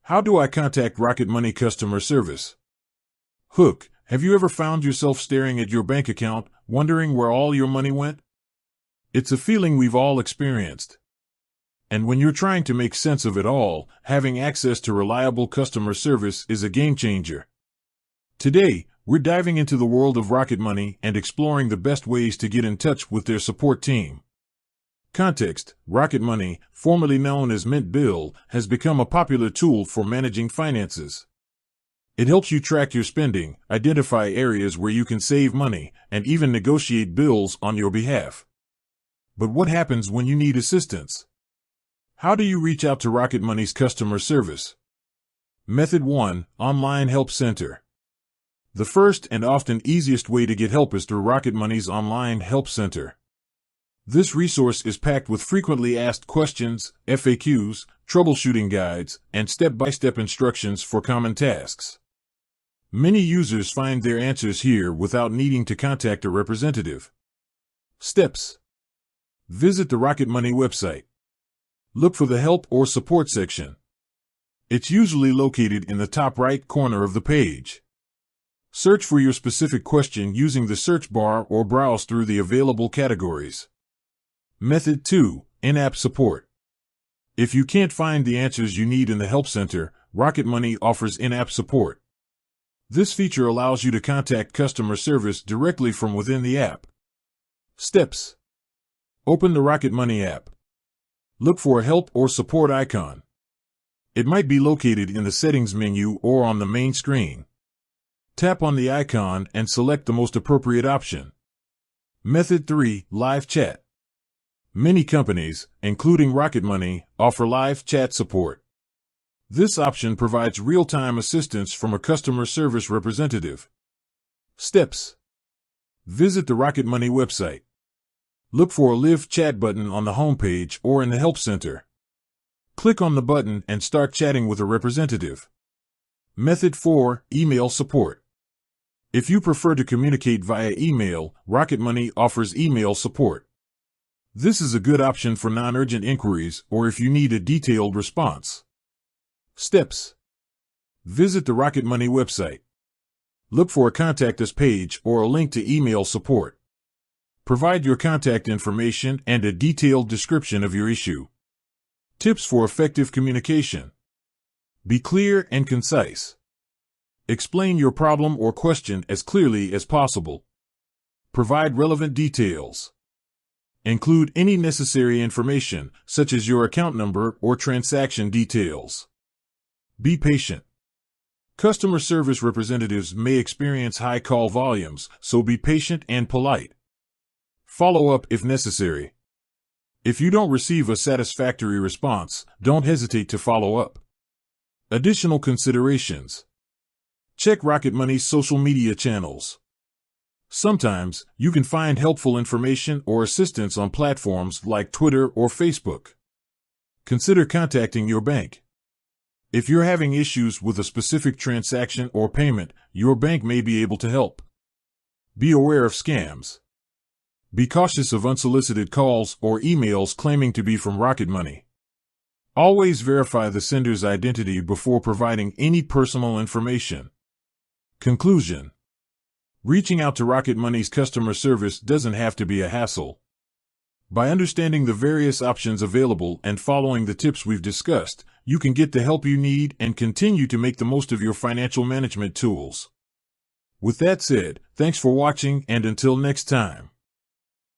How do I contact Rocket Money customer service? Hook, have you ever found yourself staring at your bank account, wondering where all your money went? It's a feeling we've all experienced. And when you're trying to make sense of it all, having access to reliable customer service is a game changer. Today, we're diving into the world of Rocket Money and exploring the best ways to get in touch with their support team. Context: Rocket Money, formerly known as Mint Bill, has become a popular tool for managing finances. It helps you track your spending, identify areas where you can save money, and even negotiate bills on your behalf. But what happens when you need assistance? How do you reach out to Rocket Money's customer service? Method 1. Online Help Center. The first and often easiest way to get help is through Rocket Money's Online Help Center. This resource is packed with frequently asked questions, FAQs, troubleshooting guides, and step-by-step instructions for common tasks. Many users find their answers here without needing to contact a representative. Steps: visit the Rocket Money website. Look for the Help or Support section. It's usually located in the top right corner of the page. Search for your specific question using the search bar or browse through the available categories. Method 2. In-app support. If you can't find the answers you need in the Help Center, Rocket Money offers in-app support. This feature allows you to contact customer service directly from within the app. Steps: open the Rocket Money app. Look for a Help or Support icon. It might be located in the Settings menu or on the main screen. Tap on the icon and select the most appropriate option. Method 3. Live chat. Many companies, including Rocket Money, offer live chat support. This option provides real-time assistance from a customer service representative. Steps: visit the Rocket Money website. Look for a Live Chat button on the homepage or in the Help Center. Click on the button and start chatting with a representative. Method 4. Email support. If you prefer to communicate via email, Rocket Money offers email support. This is a good option for non-urgent inquiries or if you need a detailed response. Steps: visit the Rocket Money website. Look for a Contact Us page or a link to email support. Provide your contact information and a detailed description of your issue. Tips for effective communication: be clear and concise. Explain your problem or question as clearly as possible. Provide relevant details. Include any necessary information, such as your account number or transaction details. Be patient. Customer service representatives may experience high call volumes, so be patient and polite. Follow up if necessary. If you don't receive a satisfactory response, don't hesitate to follow up. Additional considerations: check Rocket Money's social media channels. Sometimes, you can find helpful information or assistance on platforms like Twitter or Facebook. Consider contacting your bank. If you're having issues with a specific transaction or payment, your bank may be able to help. Be aware of scams. Be cautious of unsolicited calls or emails claiming to be from Rocket Money. Always verify the sender's identity before providing any personal information. Conclusion: reaching out to Rocket Money's customer service doesn't have to be a hassle. By understanding the various options available and following the tips we've discussed, you can get the help you need and continue to make the most of your financial management tools. With that said, thanks for watching and until next time.